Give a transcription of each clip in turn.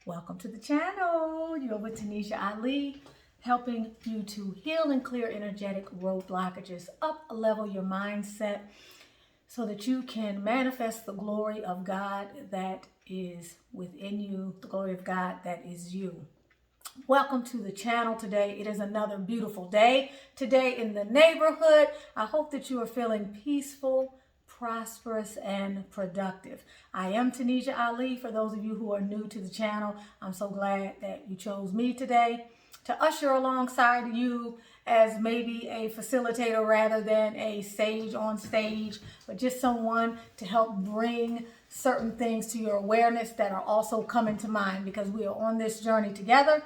Welcome to the channel. You're with Tanisha Ali, helping you to heal and clear energetic road blockages, up level your mindset so that you can manifest the glory of God that is within you, the glory of God that is you. Welcome to the channel today. It is another beautiful day today in the neighborhood. I hope that you are feeling peaceful, prosperous, and productive. I am Tanisha Ali. For those of you who are new to the channel, I'm so glad that you chose me today to usher alongside you as maybe a facilitator rather than a sage on stage, but just someone to help bring certain things to your awareness that are also coming to mind, because we are on this journey together.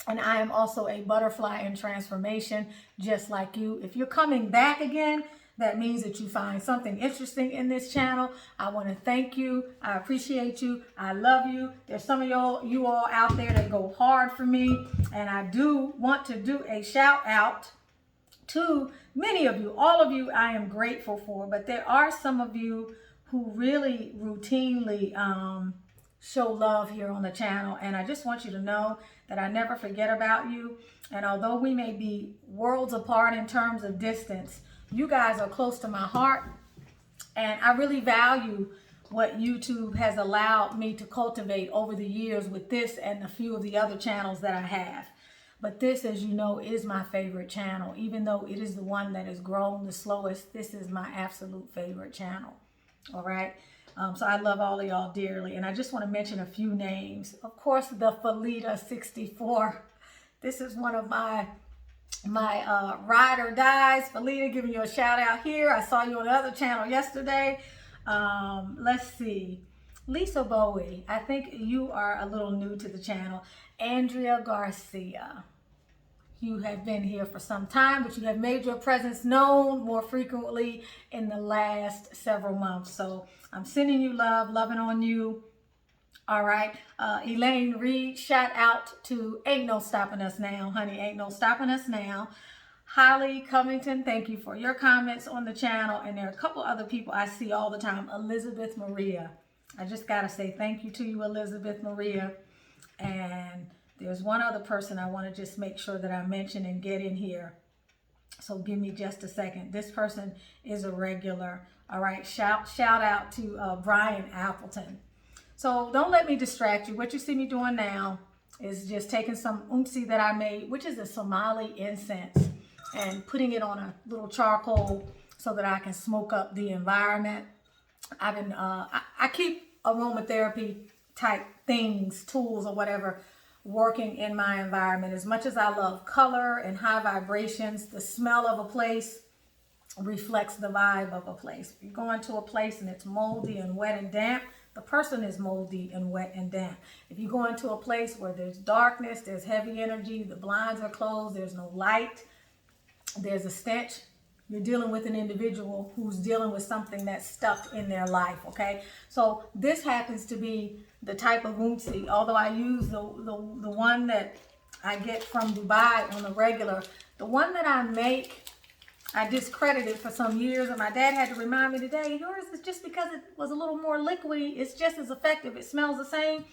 And I am also a butterfly in transformation, just like you. If you're coming back again, that means that you find something interesting in this channel. I want to thank you. I appreciate you. I love you. There's some of you all out there that go hard for me. And I do want to do a shout out to many of you. All of you I am grateful for. But there are some of you who really routinely show love here on the channel. And I just want you to know that I never forget about you. And although we may be worlds apart in terms of distance, you guys are close to my heart, and I really value what YouTube has allowed me to cultivate over the years with this and a few of the other channels that I have. But this, as you know, is my favorite channel. Even though it is the one that has grown the slowest, this is my absolute favorite channel. All right. So I love all of y'all dearly. And I just want to mention a few names. Of course, the Felita 64. This is one of my ride or dies. Felita, giving you a shout out here. I saw you on the other channel yesterday. Let's see. Lisa Bowie, I think you are a little new to the channel. Andrea Garcia, you have been here for some time, but you have made your presence known more frequently in the last several months. So I'm sending you love, loving on you. All right. Elaine Reed, shout out to Ain't No Stopping Us Now, honey. Ain't no stopping us now. Holly Covington, thank you for your comments on the channel. And there are a couple other people I see all the time. Elizabeth Maria. I just got to say thank you to you, Elizabeth Maria. And there's one other person I want to just make sure that I mention and get in here. So give me just a second. This person is a regular. All right. Shout out to Brian Appleton. So don't let me distract you. What you see me doing now is just taking some unsi that I made, which is a Somali incense, and putting it on a little charcoal so that I can smoke up the environment. I keep aromatherapy type things, tools or whatever, working in my environment. As much as I love color and high vibrations, the smell of a place reflects the vibe of a place. If you go into a place and it's moldy and wet and damp, the person is moldy and wet and damp. If you go into a place where there's darkness, there's heavy energy, the blinds are closed, there's no light, there's a stench, you're dealing with an individual who's dealing with something that's stuck in their life, okay? So this happens to be the type of unsi, although I use the one that I get from Dubai on the regular. The one that I make, I discredited for some years, and my dad had to remind me today, yours is just because it was a little more liquidy, it's just as effective. It smells the same.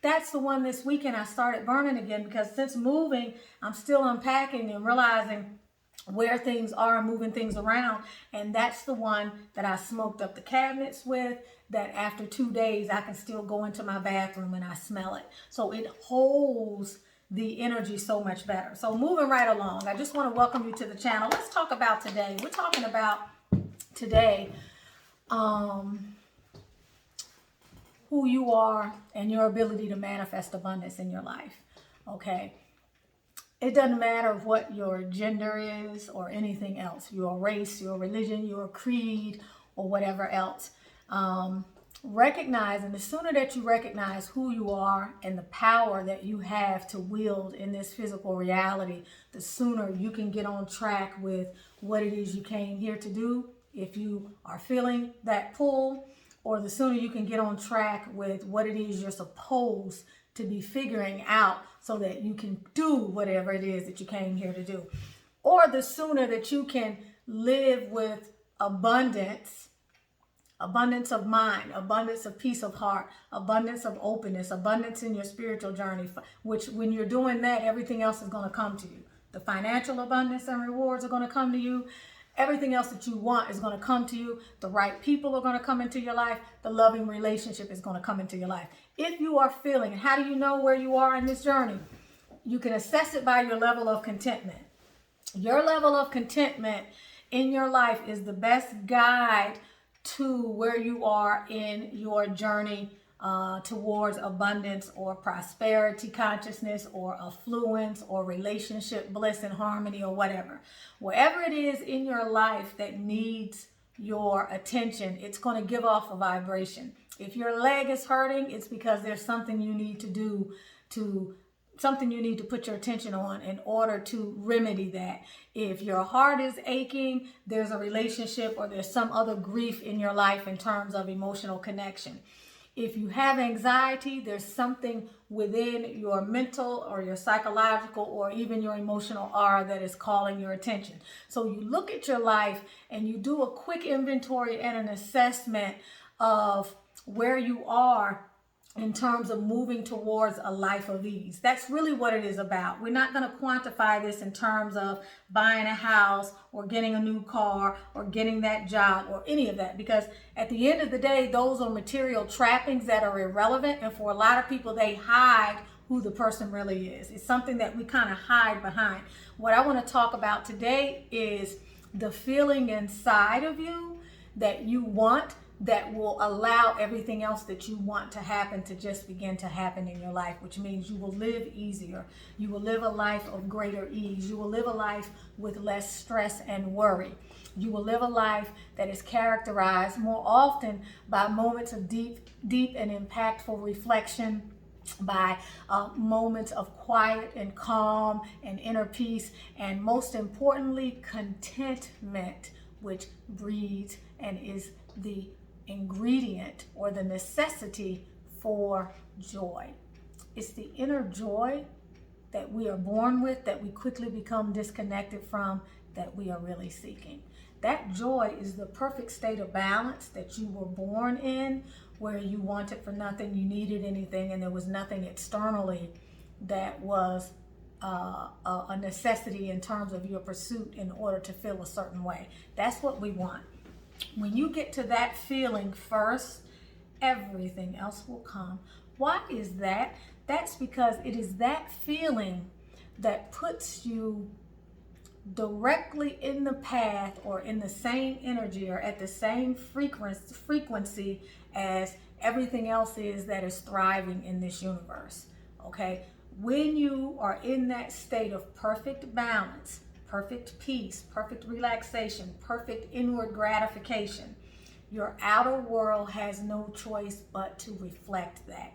That's the one this weekend I started burning again, because since moving, I'm still unpacking and realizing where things are and moving things around. And that's the one that I smoked up the cabinets with, that after 2 days, I can still go into my bathroom and I smell it. So it holds the energy so much better. So moving right along, I just want to welcome you to the channel. Let's talk about today. We're talking about today who you are and your ability to manifest abundance in your life. Okay. It doesn't matter what your gender is or anything else, your race, your religion, your creed, or whatever else. Recognize, and the sooner that you recognize who you are and the power that you have to wield in this physical reality, the sooner you can get on track with what it is you came here to do, if you are feeling that pull, or the sooner you can get on track with what it is you're supposed to be figuring out so that you can do whatever it is that you came here to do. Or the sooner that you can live with abundance abundance of mind, abundance of peace of heart, abundance of openness, abundance in your spiritual journey, which when you're doing that, everything else is going to come to you. The financial abundance and rewards are going to come to you. Everything else that you want is going to come to you. The right people are going to come into your life. The loving relationship is going to come into your life. If you are feeling, and how do you know where you are in this journey? You can assess it by your level of contentment. Your level of contentment in your life is the best guide to where you are in your journey towards abundance or prosperity consciousness or affluence or relationship bliss and harmony or whatever. Wherever it is in your life that needs your attention, it's going to give off a vibration. If your leg is hurting, it's because there's something you need to do something you need to put your attention on in order to remedy that. If your heart is aching, there's a relationship or there's some other grief in your life in terms of emotional connection. If you have anxiety, there's something within your mental or your psychological or even your emotional aura that is calling your attention. So you look at your life and you do a quick inventory and an assessment of where you are in terms of moving towards a life of ease. That's really what it is about. We're not going to quantify this in terms of buying a house or getting a new car or getting that job or any of that, because at the end of the day, those are material trappings that are irrelevant. And for a lot of people, they hide who the person really is. It's something that we kind of hide behind. What I want to talk about today is the feeling inside of you that you want, that will allow everything else that you want to happen to just begin to happen in your life, which means you will live easier. You will live a life of greater ease. You will live a life with less stress and worry. You will live a life that is characterized more often by moments of deep and impactful reflection, by moments of quiet and calm and inner peace, and most importantly, contentment, which breeds and is the ingredient or the necessity for joy. It's the inner joy that we are born with, that we quickly become disconnected from, that we are really seeking. That joy is the perfect state of balance that you were born in, where you wanted for nothing, you needed anything, and there was nothing externally that was a necessity in terms of your pursuit in order to feel a certain way. That's what we want. When you get to that feeling first, everything else will come. Why is that? That's because it is that feeling that puts you directly in the path or in the same energy or at the same frequency as everything else is that is thriving in this universe. Okay? When you are in that state of perfect balance, perfect peace, perfect relaxation, perfect inward gratification, your outer world has no choice but to reflect that.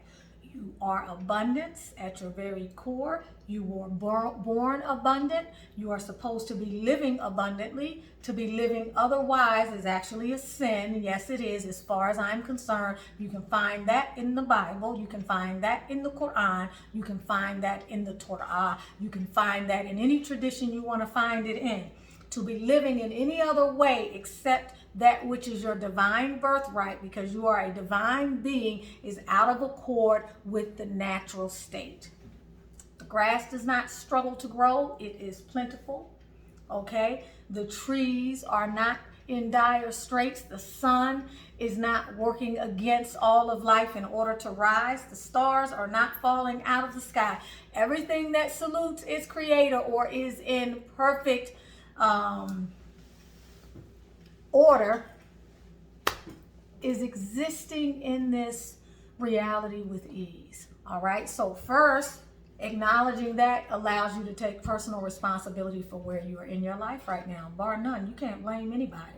You are abundance at your very core. You were born abundant. You are supposed to be living abundantly. To be living otherwise is actually a sin. Yes, it is, as far as I'm concerned. You can find that in the Bible. You can find that in the Quran. You can find that in the Torah. You can find that in any tradition you want to find it in. To be living in any other way except that which is your divine birthright, because you are a divine being, is out of accord with the natural state. The grass does not struggle to grow. It is plentiful. Okay? The trees are not in dire straits. The sun is not working against all of life in order to rise. The stars are not falling out of the sky. Everything that salutes its creator or is in perfect order is existing in this reality with ease. All right. So first, acknowledging that allows you to take personal responsibility for where you are in your life right now. Bar none. You can't blame anybody.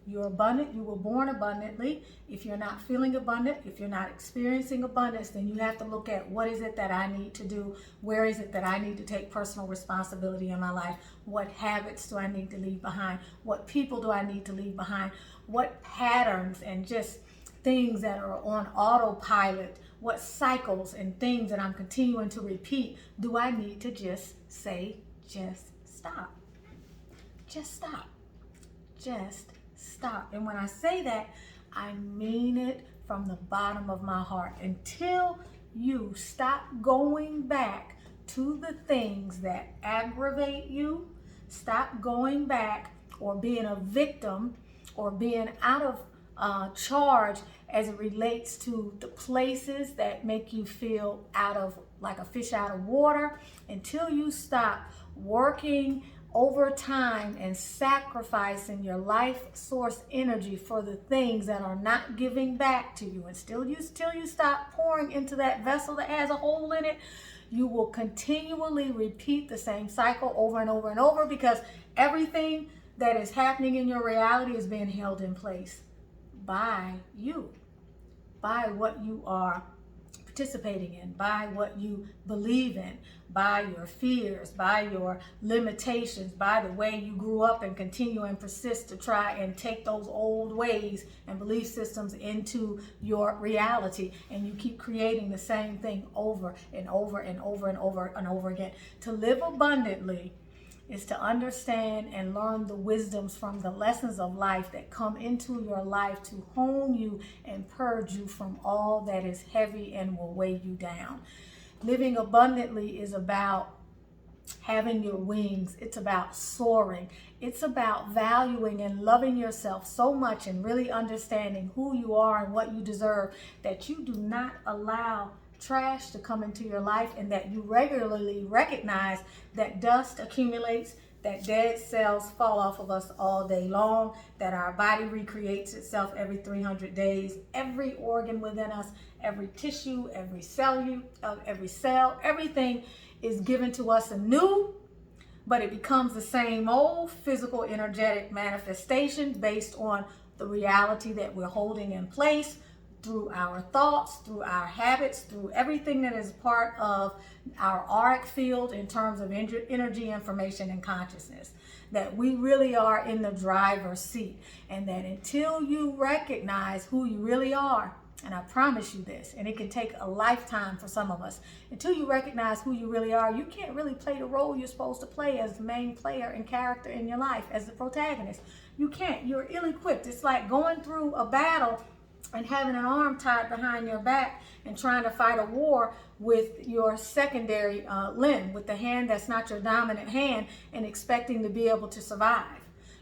You're abundant. You were born abundantly. If you're not feeling abundant, if you're not experiencing abundance, then you have to look at what is it that I need to do? Where is it that I need to take personal responsibility in my life? What habits do I need to leave behind? What people do I need to leave behind? What patterns and just things that are on autopilot, what cycles and things that I'm continuing to repeat do I need to just say, just stop? Just stop. Just stop. And when I say that, I mean it from the bottom of my heart. Until you stop going back to the things that aggravate you, stop going back or being a victim or being out of charge as it relates to the places that make you feel out of, like a fish out of water, until you stop working over time and sacrificing your life source energy for the things that are not giving back to you, and till you stop pouring into that vessel that has a hole in it, you will continually repeat the same cycle over and over and over, because everything that is happening in your reality is being held in place by you, by what you are participating in, by what you believe in, by your fears, by your limitations, by the way you grew up and continue and persist to try and take those old ways and belief systems into your reality, and you keep creating the same thing over and over and over and over and over again. To live abundantly is to understand and learn the wisdoms from the lessons of life that come into your life to hone you and purge you from all that is heavy and will weigh you down. Living abundantly is about having your wings. It's about soaring. It's about valuing and loving yourself so much and really understanding who you are and what you deserve, that you do not allow trash to come into your life, and that you regularly recognize that dust accumulates, that dead cells fall off of us all day long, that our body recreates itself every 300 days. Every organ within us, every tissue, every cell, everything is given to us anew, but it becomes the same old physical energetic manifestation based on the reality that we're holding in place through our thoughts, through our habits, through everything that is part of our auric field in terms of energy, information, and consciousness. That we really are in the driver's seat, and that until you recognize who you really are, and I promise you this, and it can take a lifetime for some of us, until you recognize who you really are, you can't really play the role you're supposed to play as the main player and character in your life, as the protagonist. You can't. You're ill-equipped. It's like going through a battle and having an arm tied behind your back and trying to fight a war with your secondary limb, with the hand that's not your dominant hand, and expecting to be able to survive.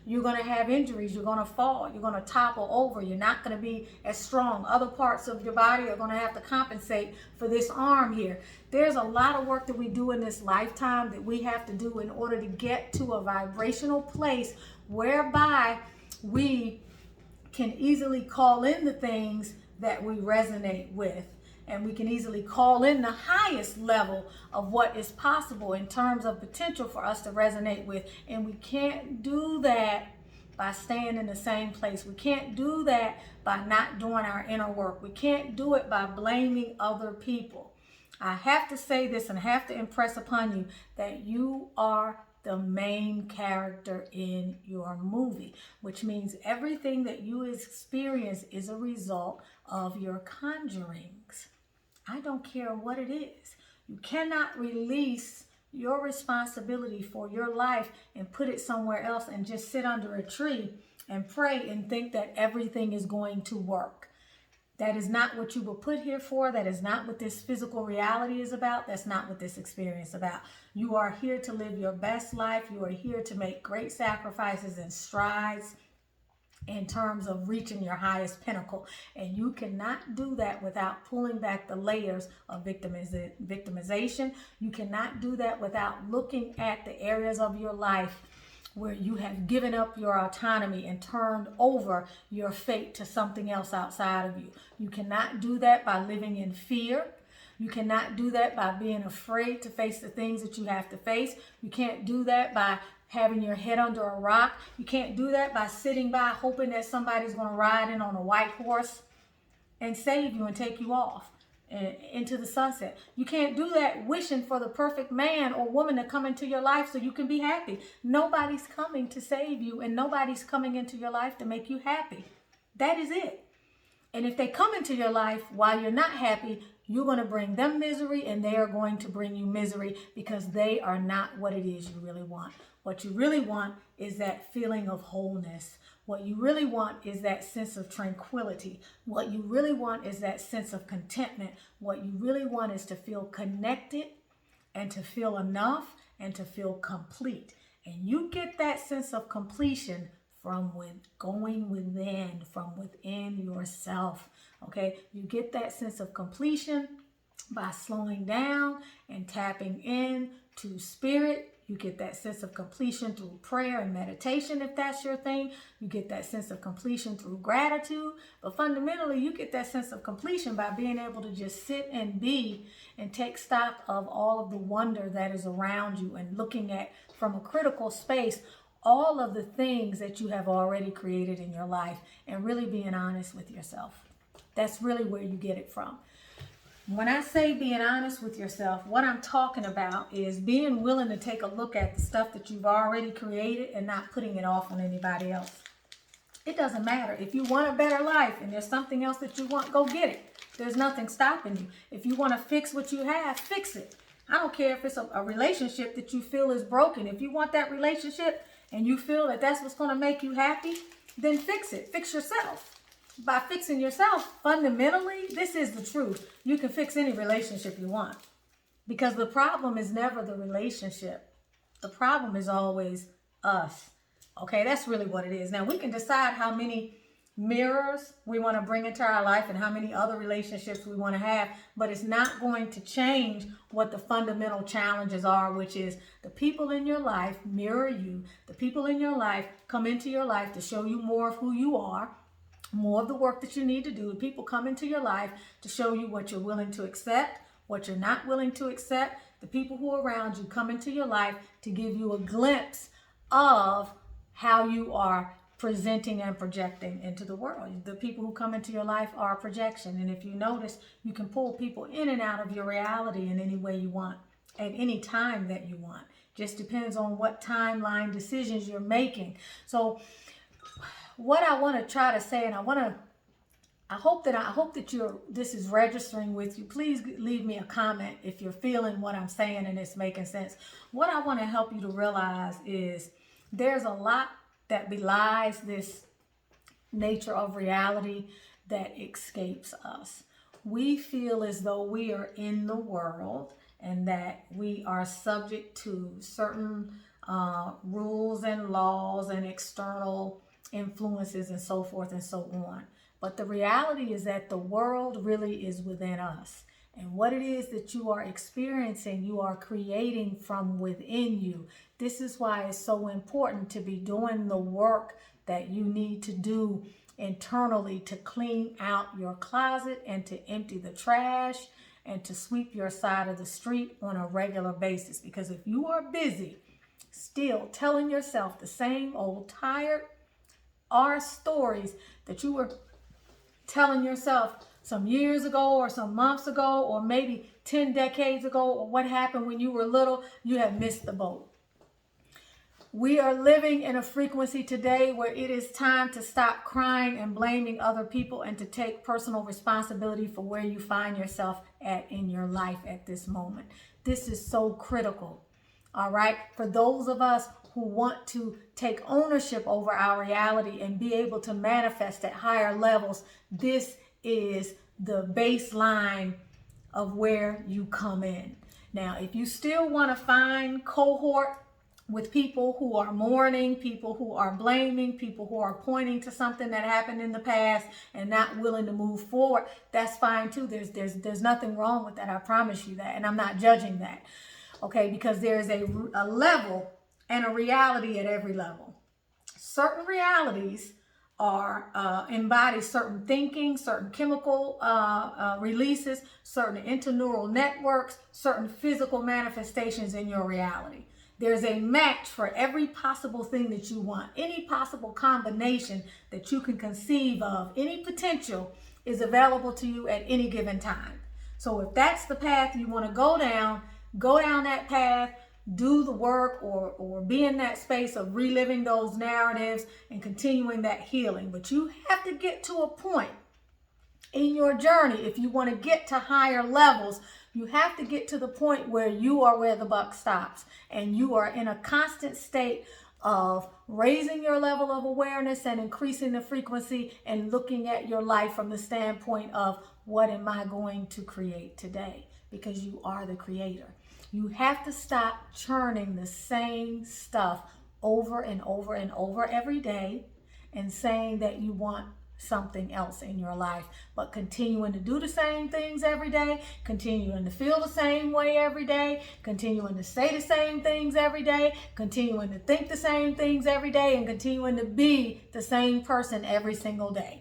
You're going to have injuries. You're going to fall. You're going to topple over. You're not going to be as strong. Other parts of your body are going to have to compensate for this arm here. There's a lot of work that we do in this lifetime that we have to do in order to get to a vibrational place whereby we can easily call in the things that we resonate with, and we can easily call in the highest level of what is possible in terms of potential for us to resonate with. And we can't do that by staying in the same place. We can't do that by not doing our inner work. We can't do it by blaming other people. I have to say this and have to impress upon you that you are the main character in your movie, which means everything that you experience is a result of your conjurings. I don't care what it is. You cannot release your responsibility for your life and put it somewhere else and just sit under a tree and pray and think that everything is going to work. That is not what you were put here for. That is not what this physical reality is about. That's not what this experience is about. You are here to live your best life. You are here to make great sacrifices and strides in terms of reaching your highest pinnacle. And you cannot do that without pulling back the layers of victimization. You cannot do that without looking at the areas of your life where you have given up your autonomy and turned over your fate to something else outside of you. You cannot do that by living in fear. You cannot do that by being afraid to face the things that you have to face. You can't do that by having your head under a rock. You can't do that by sitting by hoping that somebody's going to ride in on a white horse and save you and take you off into the sunset. You can't do that wishing for the perfect man or woman to come into your life so you can be happy. Nobody's coming to save you, and nobody's coming into your life to make you happy. That is it. And if they come into your life while you're not happy, you're going to bring them misery, and they are going to bring you misery, because they are not what it is you really want. What you really want is that feeling of wholeness, What you really want is that sense of tranquility. What you really want is that sense of contentment. What you really want is to feel connected and to feel enough and to feel complete. And you get that sense of completion from going within, from within yourself. Okay, you get that sense of completion by slowing down and tapping in to spirit. You get that sense of completion through prayer and meditation, if that's your thing. You get that sense of completion through gratitude. But fundamentally, you get that sense of completion by being able to just sit and be and take stock of all of the wonder that is around you and looking at, from a critical space, all of the things that you have already created in your life and really being honest with yourself. That's really where you get it from. When I say being honest with yourself, what I'm talking about is being willing to take a look at the stuff that you've already created and not putting it off on anybody else. It doesn't matter. If you want a better life and there's something else that you want, go get it. There's nothing stopping you. If you want to fix what you have, fix it. I don't care if it's a relationship that you feel is broken. If you want that relationship and you feel that that's what's going to make you happy, then fix it. Fix yourself. By fixing yourself, fundamentally, this is the truth. You can fix any relationship you want. Because the problem is never the relationship. The problem is always us. Okay, that's really what it is. Now, we can decide how many mirrors we want to bring into our life and how many other relationships we want to have, but it's not going to change what the fundamental challenges are, which is the people in your life mirror you. The people in your life come into your life to show you more of who you are, more of the work that you need to do. People come into your life to show you what you're willing to accept, what you're not willing to accept. The people who are around you come into your life to give you a glimpse of how you are presenting and projecting into the world. The people who come into your life are a projection. And if you notice, you can pull people in and out of your reality in any way you want, at any time that you want. Just depends on what timeline decisions you're making. So what I want to try to say, and I hope that this is registering with you. Please leave me a comment if you're feeling what I'm saying and it's making sense. What I want to help you to realize is there's a lot that belies this nature of reality that escapes us. We feel as though we are in the world and that we are subject to certain rules and laws and external influences and so forth and so on. But the reality is that the world really is within us. And what it is that you are experiencing, you are creating from within you. This is why it's so important to be doing the work that you need to do internally to clean out your closet and to empty the trash and to sweep your side of the street on a regular basis. Because if you are busy still telling yourself the same old tired stories that you were telling yourself some years ago or some months ago or maybe 10 decades ago, or what happened when you were little, you have missed the boat. We are living in a frequency today where it is time to stop crying and blaming other people and to take personal responsibility for where you find yourself at in your life at this moment. This is so critical. All right. For those of us who want to take ownership over our reality and be able to manifest at higher levels, this is the baseline of where you come in. Now, if you still want to find cohort with people who are mourning, people who are blaming, people who are pointing to something that happened in the past and not willing to move forward, that's fine too. There's nothing wrong with that. I promise you that. And I'm not judging that. Okay, because there's a level and a reality at every level. Certain realities are embody certain thinking, certain chemical releases, certain interneural networks, certain physical manifestations in your reality. There's a match for every possible thing that you want, any possible combination that you can conceive of, any potential is available to you at any given time. So if that's the path you want to go down that path, do the work or be in that space of reliving those narratives and continuing that healing. But you have to get to a point in your journey. If you want to get to higher levels, you have to get to the point where you are where the buck stops and you are in a constant state of raising your level of awareness and increasing the frequency and looking at your life from the standpoint of what am I going to create today? Because you are the creator. You have to stop churning the same stuff over and over and over every day and saying that you want something else in your life, but continuing to do the same things every day, continuing to feel the same way every day, continuing to say the same things every day, continuing to think the same things every day, and continuing to be the same person every single day.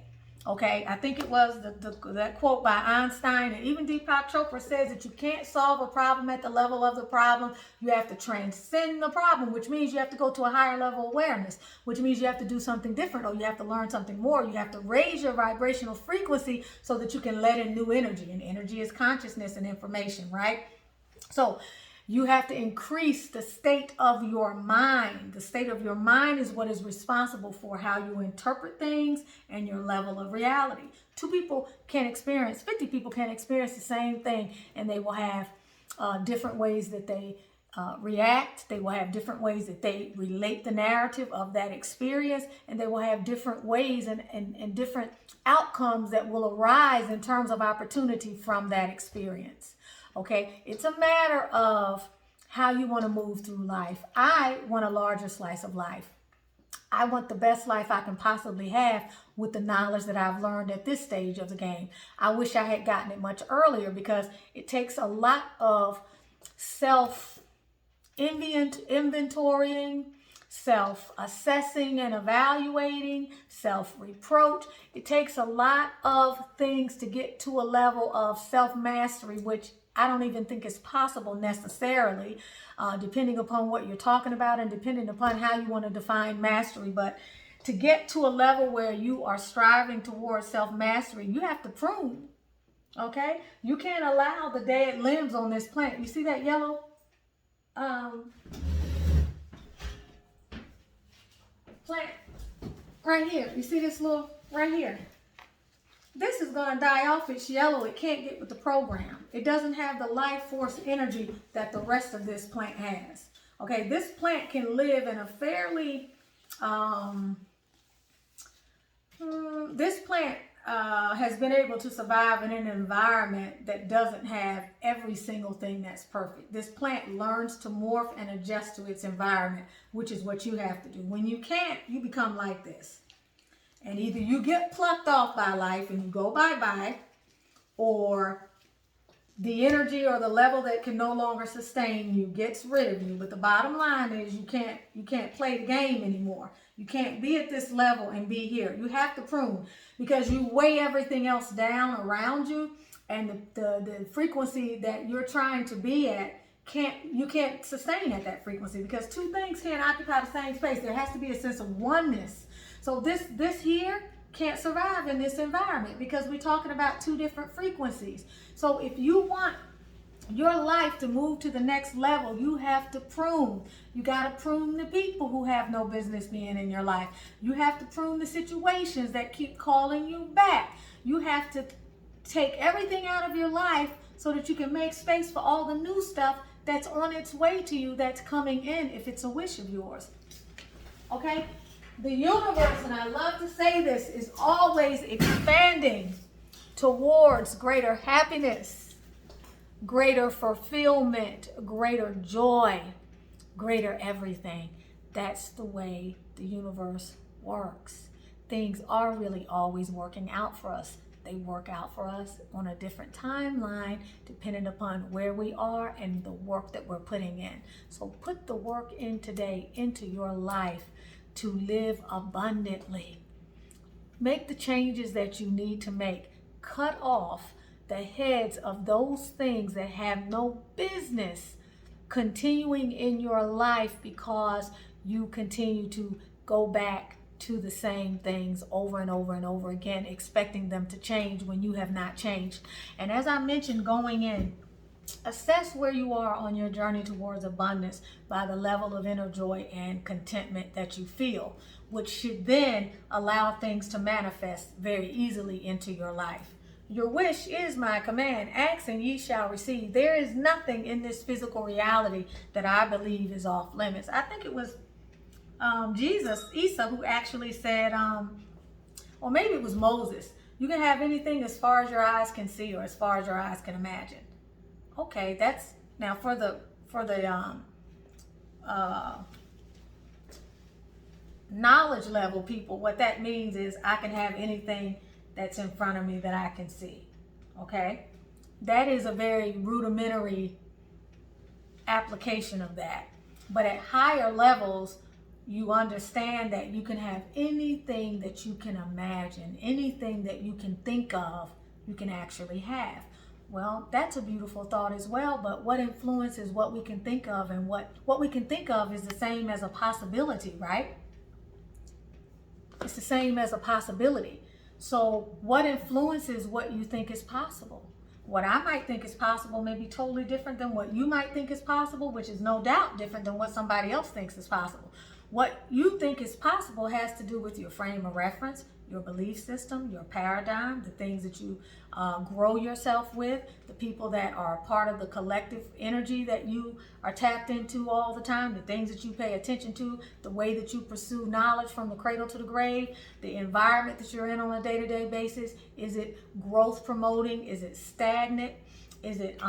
Okay, I think it was that quote by Einstein, and even Deepak Chopra says that you can't solve a problem at the level of the problem. You have to transcend the problem, which means you have to go to a higher level of awareness, which means you have to do something different, or you have to learn something more. You have to raise your vibrational frequency so that you can let in new energy, and energy is consciousness and information, right? So you have to increase the state of your mind. The state of your mind is what is responsible for how you interpret things and your level of reality. 2 people can experience, 50 people can experience the same thing, and they will have different ways that they react. They will have different ways that they relate the narrative of that experience, and they will have different ways and different outcomes that will arise in terms of opportunity from that experience. Okay, it's a matter of how you want to move through life. I want a larger slice of life. I want the best life I can possibly have with the knowledge that I've learned at this stage of the game. I wish I had gotten it much earlier, because it takes a lot of self-inventorying, self-assessing and evaluating, self-reproach. It takes a lot of things to get to a level of self-mastery, which I don't even think is possible necessarily, depending upon what you're talking about and depending upon how you want to define mastery. But to get to a level where you are striving towards self-mastery, you have to prune, okay? You can't allow the dead limbs on this plant. You see that yellow plant right here? You see this little, right here? This is going to die off. It's yellow. It can't get with the program. It doesn't have the life force energy that the rest of this plant has. Okay, this plant can live in a fairly, this plant has been able to survive in an environment that doesn't have every single thing that's perfect. This plant learns to morph and adjust to its environment, which is what you have to do. When you can't, you become like this. And either you get plucked off by life and you go bye-bye, or the energy or the level that can no longer sustain you gets rid of you. But the bottom line is you can't play the game anymore. You can't be at this level and be here. You have to prune, because you weigh everything else down around you, and the frequency that you're trying to be at you can't sustain at that frequency, because 2 things can't occupy the same space. There has to be a sense of oneness. So this here can't survive in this environment, because we're talking about 2 different frequencies. So if you want your life to move to the next level, you have to prune. You got to prune the people who have no business being in your life. You have to prune the situations that keep calling you back. You have to take everything out of your life so that you can make space for all the new stuff that's on its way to you, that's coming in, if it's a wish of yours. Okay? The universe, and I love to say this, is always expanding towards greater happiness, greater fulfillment, greater joy, greater everything. That's the way the universe works. Things are really always working out for us. They work out for us on a different timeline depending upon where we are and the work that we're putting in. So put the work in today into your life to live abundantly. Make the changes that you need to make. Cut off the heads of those things that have no business continuing in your life, because you continue to go back to the same things over and over and over again, expecting them to change when you have not changed. And as I mentioned going in, assess where you are on your journey towards abundance by the level of inner joy and contentment that you feel, which should then allow things to manifest very easily into your life. Your wish is my command. Ask and ye shall receive. There is nothing in this physical reality that I believe is off limits. I think it was Jesus, Isa, who actually said, or maybe it was Moses, you can have anything as far as your eyes can see or as far as your eyes can imagine. Okay, that's now for the knowledge level people, what that means is I can have anything that's in front of me that I can see. Okay, that is a very rudimentary application of that. But at higher levels, you understand that you can have anything that you can imagine, anything that you can think of, you can actually have. Well, that's a beautiful thought as well, but what influences what we can think of, and what we can think of is the same as a possibility, right? It's the same as a possibility. So what influences what you think is possible? What I might think is possible may be totally different than what you might think is possible, which is no doubt different than what somebody else thinks is possible. What you think is possible has to do with your frame of reference, your belief system, your paradigm, the things that you grow yourself with, the people that are part of the collective energy that you are tapped into all the time, the things that you pay attention to, the way that you pursue knowledge from the cradle to the grave, the environment that you're in on a day-to-day basis. Is it growth promoting? Is it stagnant? Is it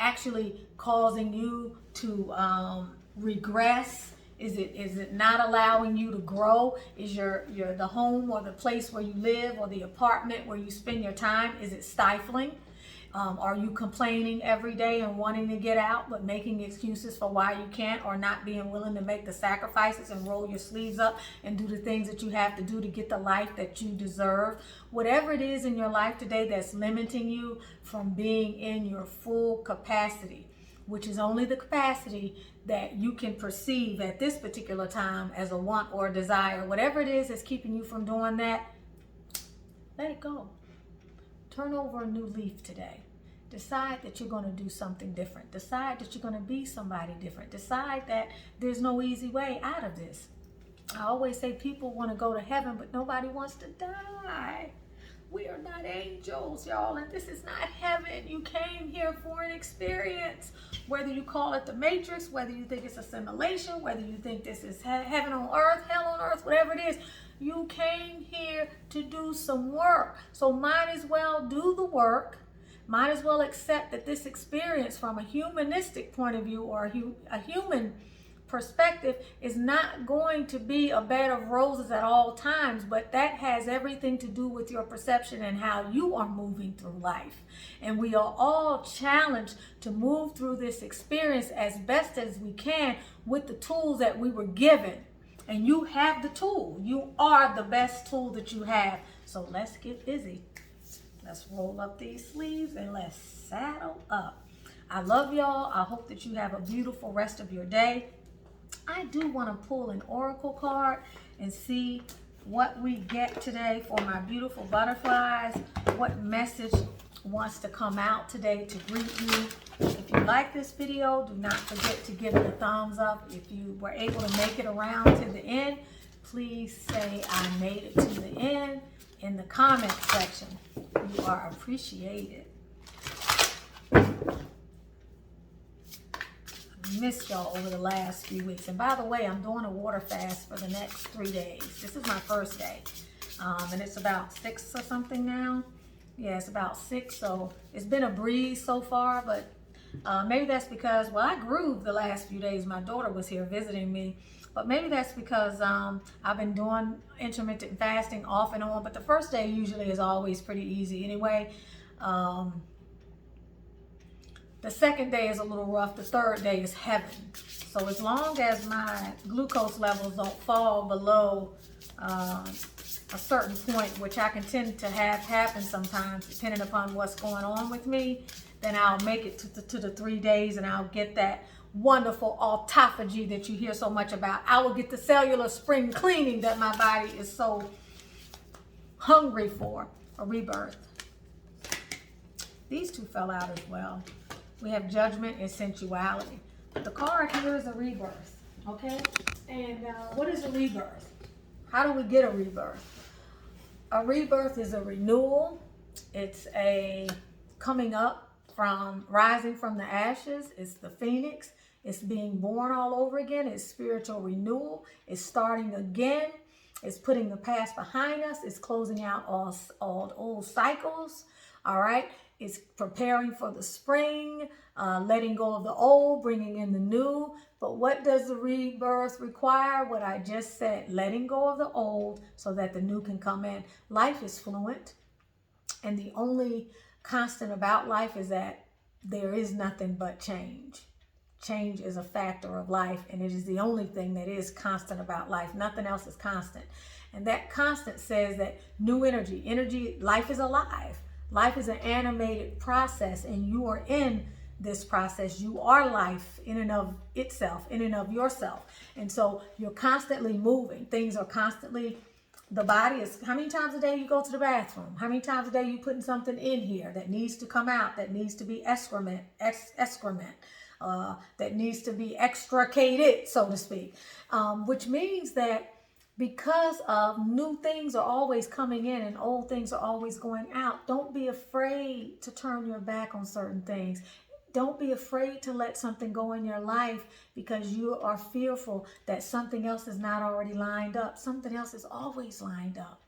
actually causing you to regress? Is it not allowing you to grow? Is the home or the place where you live or the apartment where you spend your time, is it stifling? Are you complaining every day and wanting to get out but making excuses for why you can't, or not being willing to make the sacrifices and roll your sleeves up and do the things that you have to do to get the life that you deserve? Whatever it is in your life today that's limiting you from being in your full capacity, which is only the capacity that you can perceive at this particular time as a want or a desire. Whatever it is that's keeping you from doing that, let it go. Turn over a new leaf today. Decide that you're going to do something different. Decide that you're going to be somebody different. Decide that there's no easy way out of this. I always say people want to go to heaven, but nobody wants to die. We are not angels, y'all, and this is not heaven. You came here for an experience. Whether you call it the Matrix, whether you think it's a simulation, whether you think this is heaven on earth, hell on earth, whatever it is, you came here to do some work. So might as well do the work. Might as well accept that this experience from a humanistic point of view, or a human perspective, is not going to be a bed of roses at all times, but that has everything to do with your perception and how you are moving through life. And we are all challenged to move through this experience as best as we can with the tools that we were given. And you have the tool. You are the best tool that you have. So let's get busy. Let's roll up these sleeves and let's saddle up. I love y'all. I hope that you have a beautiful rest of your day. I do want to pull an oracle card and see what we get today for my beautiful butterflies. What message wants to come out today to greet you. If you like this video, do not forget to give it a thumbs up. If you were able to make it around to the end, please say I made it to the end in the comment section. You are appreciated. Missed y'all over the last few weeks, and by the way, I'm doing a water fast for the next 3 days. This is my first day, and it's about 6 or something now. Yeah, it's about 6, so it's been a breeze so far, but maybe that's because, well, I grooved the last few days. My daughter was here visiting me, but maybe that's because I've been doing intermittent fasting off and on, but the first day usually is always pretty easy anyway. The second day is a little rough. The third day is heaven. So as long as my glucose levels don't fall below a certain point, which I can tend to have happen sometimes depending upon what's going on with me, then I'll make it to the 3 days, and I'll get that wonderful autophagy that you hear so much about. I will get the cellular spring cleaning that my body is so hungry for, a rebirth. These two fell out as well. We have judgment and sensuality. But the card here is a rebirth, okay? And what is a rebirth? How do we get a rebirth? A rebirth is a renewal. It's a coming up from, rising from the ashes. It's the phoenix. It's being born all over again. It's spiritual renewal. It's starting again. It's putting the past behind us. It's closing out all old cycles. All right. It's preparing for the spring, letting go of the old, bringing in the new. But what does the rebirth require? What I just said, letting go of the old so that the new can come in. Life is fluent. And the only constant about life is that there is nothing but change. Change is a factor of life, and it is the only thing that is constant about life. Nothing else is constant. And that constant says that new energy, life is alive. Life is an animated process, and you are in this process. You are life in and of itself, in and of yourself. And so you're constantly moving. Things are constantly, the body is, how many times a day you go to the bathroom? How many times a day you putting something in here that needs to come out, that needs to be excrement, that needs to be extricated, so to speak, which means that because of new things are always coming in and old things are always going out, don't be afraid to turn your back on certain things. Don't be afraid to let something go in your life because you are fearful that something else is not already lined up. Something else is always lined up.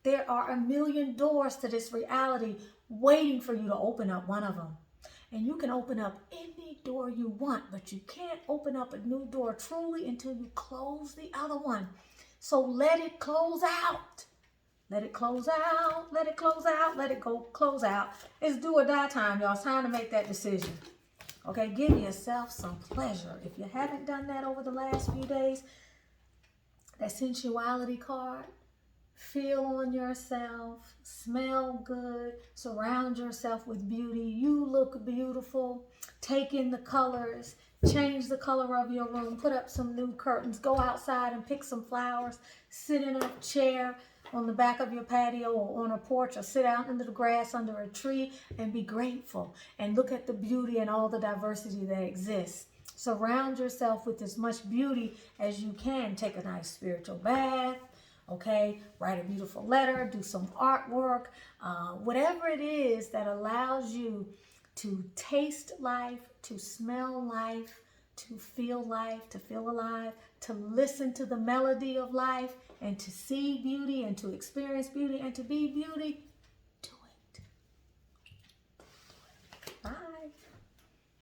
There are a million doors to this reality waiting for you to open up one of them. And you can open up any door you want, but you can't open up a new door truly until you close the other one. So let it close out. Let it close out. Let it close out. Let it go close out. It's do or die time, y'all. It's time to make that decision. Okay, give yourself some pleasure. If you haven't done that over the last few days, that sensuality card, feel on yourself, smell good, surround yourself with beauty. You look beautiful. Take in the colors. Change the color of your room. Put up some new curtains. Go outside and pick some flowers. Sit in a chair on the back of your patio or on a porch, or sit out under the grass under a tree and be grateful and look at the beauty and all the diversity that exists. Surround yourself with as much beauty as you can. Take a nice spiritual bath. Okay, write a beautiful letter, do some artwork, whatever it is that allows you to taste life, to smell life, to feel alive, to listen to the melody of life, and to see beauty and to experience beauty and to be beauty.